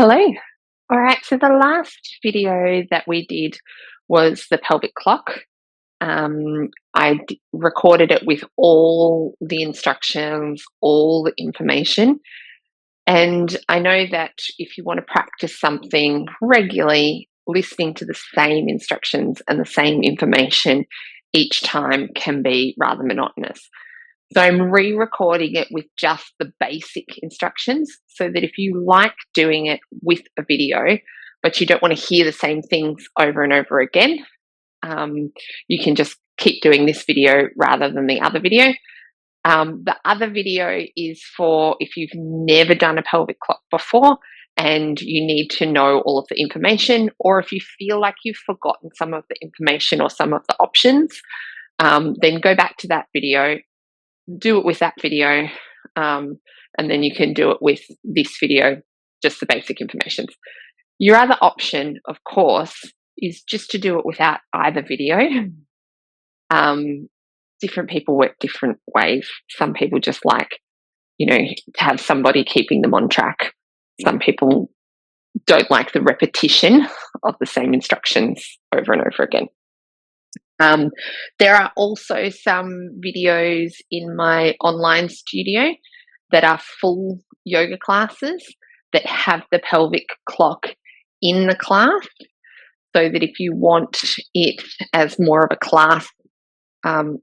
Hello. All right. So the last video that we did was the pelvic clock. Recorded it with all the instructions, all the information. And I know that if you want to practice something regularly, listening to the same instructions and the same information each time can be rather monotonous. So I'm re-recording it with just the basic instructions so that if you like doing it with a video, but you don't want to hear the same things over and over again, you can just keep doing this video rather than the other video. The other video is for if you've never done a pelvic clock before and you need to know all of the information, or if you feel like you've forgotten some of the information or some of the options, then go back to that video, do it with that video, and then you can do it with this video, just the basic information. Your other option, of course, is just to do it without either video. Different people work different ways. Some people just like, to have somebody keeping them on track. Some people don't like the repetition of the same instructions over and over again. There are also some videos in my online studio that are full yoga classes that have the pelvic clock in the class, so that if you want it as more of a class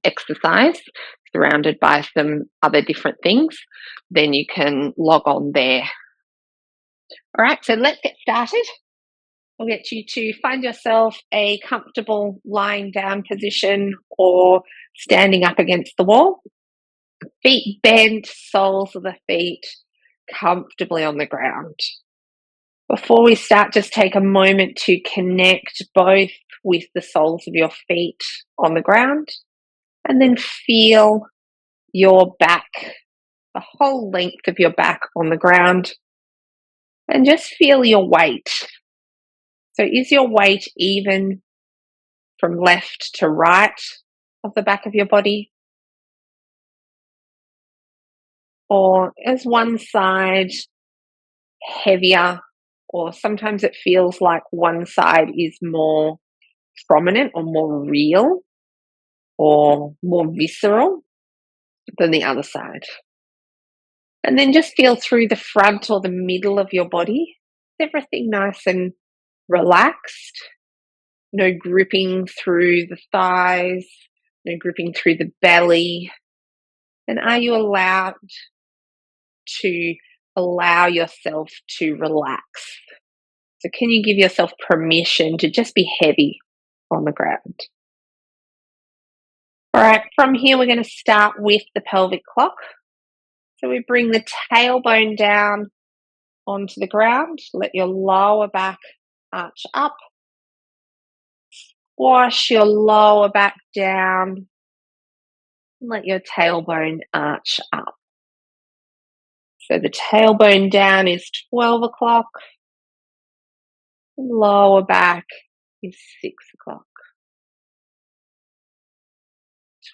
exercise surrounded by some other different things, then you can log on there. All right, so let's get started. I'll get you to find yourself a comfortable lying down position or standing up against the wall. Feet bent, soles of the feet comfortably on the ground. Before we start, just take a moment to connect both with the soles of your feet on the ground, and then feel your back, the whole length of your back on the ground, and just feel your weight. So is your weight even from left to right of the back of your body? Or is one side heavier, or sometimes it feels like one side is more prominent or more real or more visceral than the other side? And then just feel through the front or the middle of your body. Is everything nice and relaxed? No gripping through the thighs, no gripping through the belly. And are you allowed to allow yourself to relax? So can you give yourself permission to just be heavy on the ground? All right, from here we're going to start with the pelvic clock. So we bring the tailbone down onto the ground. Let your lower back arch up. Wash your lower back down. And let your tailbone arch up. So the tailbone down is 12 o'clock. Lower back is 6 o'clock.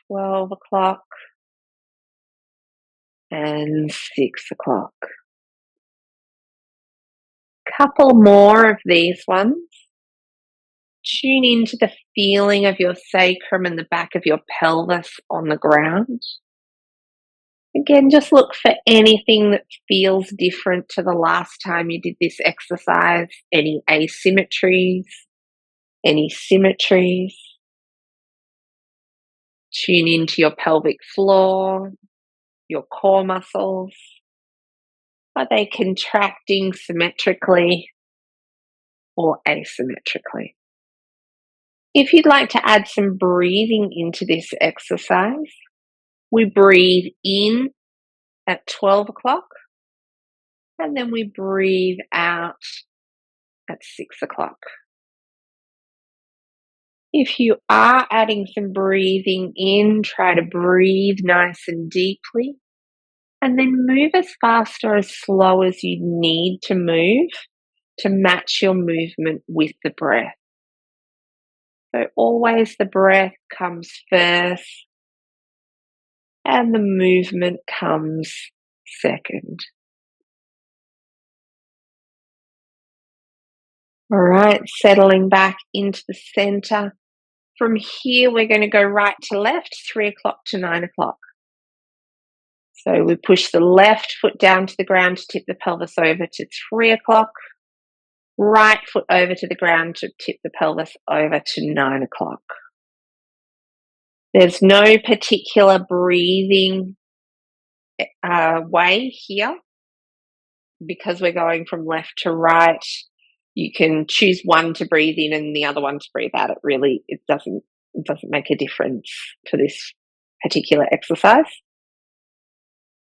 12 o'clock and 6 o'clock. Couple more of these ones. Tune into the feeling of your sacrum and the back of your pelvis on the ground. Again, just look for anything that feels different to the last time you did this exercise. Any asymmetries, any symmetries. Tune into your pelvic floor, your core muscles. Are they contracting symmetrically or asymmetrically? If you'd like to add some breathing into this exercise, we breathe in at 12 o'clock, and then we breathe out at 6 o'clock. If you are adding some breathing in, try to breathe nice and deeply, and then move as fast or as slow as you need to move to match your movement with the breath. So always the breath comes first, and the movement comes second. All right, settling back into the center. From here, we're going to go right to left, 3 o'clock to 9 o'clock. So we push the left foot down to the ground to tip the pelvis over to 3 o'clock. Right foot over to the ground to tip the pelvis over to 9 o'clock. There's no particular breathing way here because we're going from left to right. You can choose one to breathe in and the other one to breathe out. It doesn't make a difference for this particular exercise.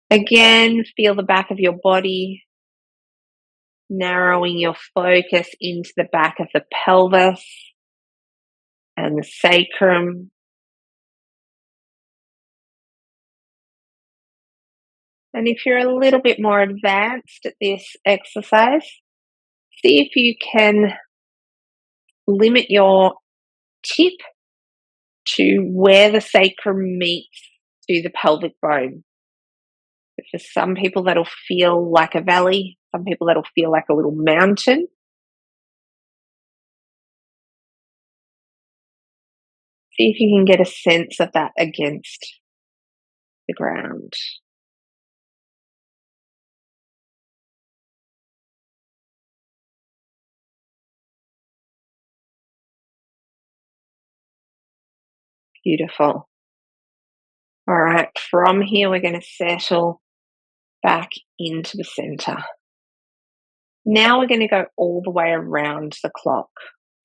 Again, feel the back of your body, narrowing your focus into the back of the pelvis and the sacrum. And if you're a little bit more advanced at this exercise, see if you can limit your tip to where the sacrum meets to the pelvic bone. For some people, that'll feel like a valley. Some people, that'll feel like a little mountain. See if you can get a sense of that against the ground. Beautiful. All right, from here, we're going to settle back into the center. Now we're going to go all the way around the clock.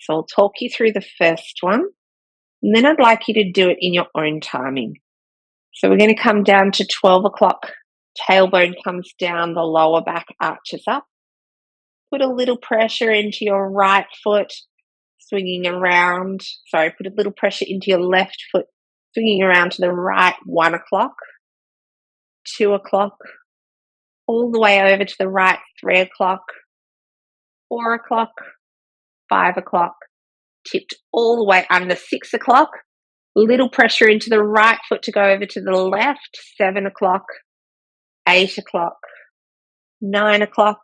So I'll talk you through the first one, and then I'd like you to do it in your own timing. So we're going to come down to 12 o'clock. Tailbone comes down, the lower back arches up. Put a little pressure into your right foot, swinging around. Sorry, put a little pressure into your left foot, swinging around to the right, 1 o'clock, 2 o'clock, all the way over to the right, 3 o'clock, 4 o'clock, 5 o'clock, tipped all the way under 6 o'clock. Little pressure into the right foot to go over to the left, 7 o'clock, 8 o'clock, 9 o'clock,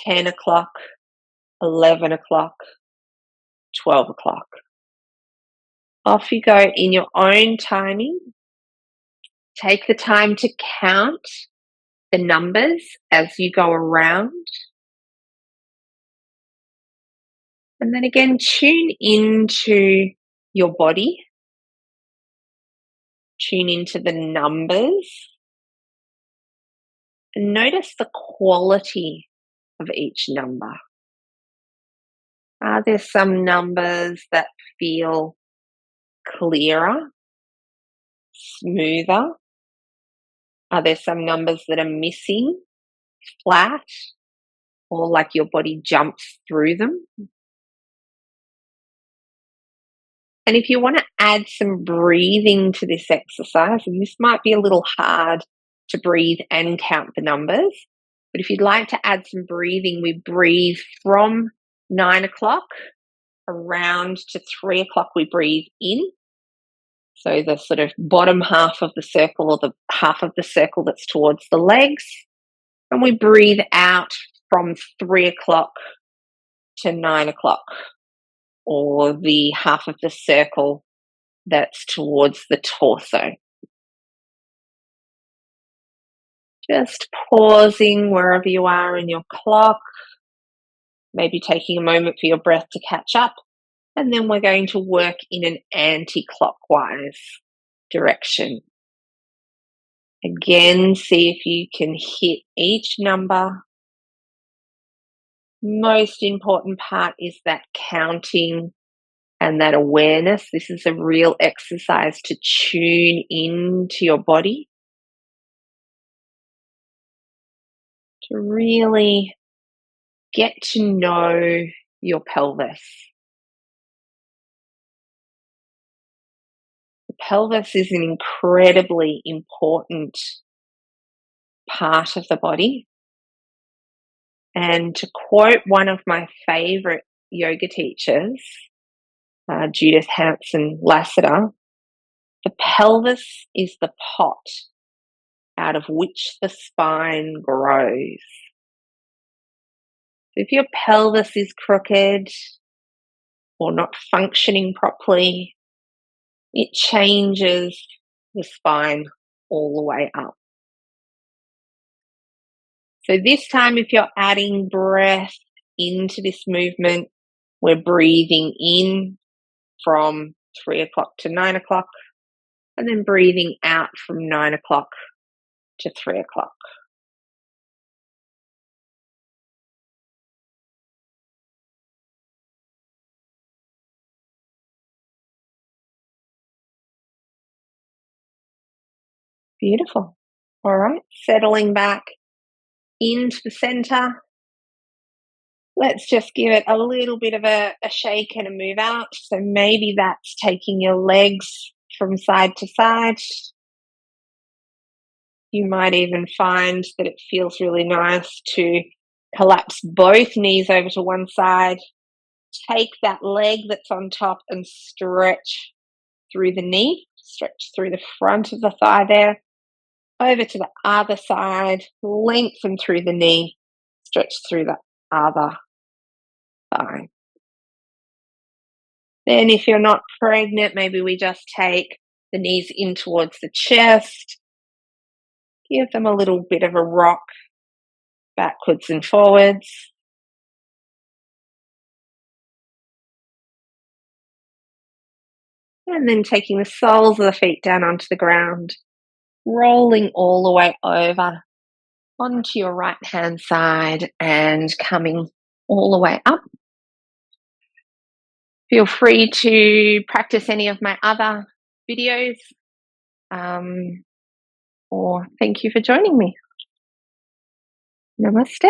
10 o'clock, 11 o'clock, 12 o'clock. Off you go in your own timing. Take the time to count the numbers as you go around. And then again, tune into your body. Tune into the numbers. And notice the quality of each number. Are there some numbers that feel clearer, smoother? Are there some numbers that are missing, flat, or like your body jumps through them? And if you want to add some breathing to this exercise, and this might be a little hard to breathe and count the numbers, but if you'd like to add some breathing, we breathe from 9 o'clock around to 3 o'clock, we breathe in. So the sort of bottom half of the circle, or the half of the circle that's towards the legs. And we breathe out from 3 o'clock to 9 o'clock, or the half of the circle that's towards the torso. Just pausing wherever you are in your clock, maybe taking a moment for your breath to catch up, and then we're going to work in an anti-clockwise direction. Again, see if you can hit each number. Most important part is that counting and that awareness. This is a real exercise to tune into your body, to really get to know your pelvis. The pelvis is an incredibly important part of the body. And to quote one of my favorite yoga teachers, Judith Hanson Lassiter, the pelvis is the pot out of which the spine grows. If your pelvis is crooked or not functioning properly, it changes the spine all the way up. So this time, if you're adding breath into this movement, we're breathing in from 3 o'clock to 9 o'clock, and then breathing out from 9 o'clock to 3 o'clock. Beautiful. All right, settling back into the center. Let's just give it a little bit of a shake and a move out. So maybe that's taking your legs from side to side. You might even find that it feels really nice to collapse both knees over to one side. Take that leg that's on top and stretch through the knee, stretch through the front of the thigh there, over to the other side, lengthen through the knee, stretch through the other thigh. Then if you're not pregnant, maybe we just take the knees in towards the chest, give them a little bit of a rock backwards and forwards. And then taking the soles of the feet down onto the ground, rolling all the way over onto your right hand side and coming all the way up. Feel free to practice any of my other videos, or thank you for joining me. Namaste.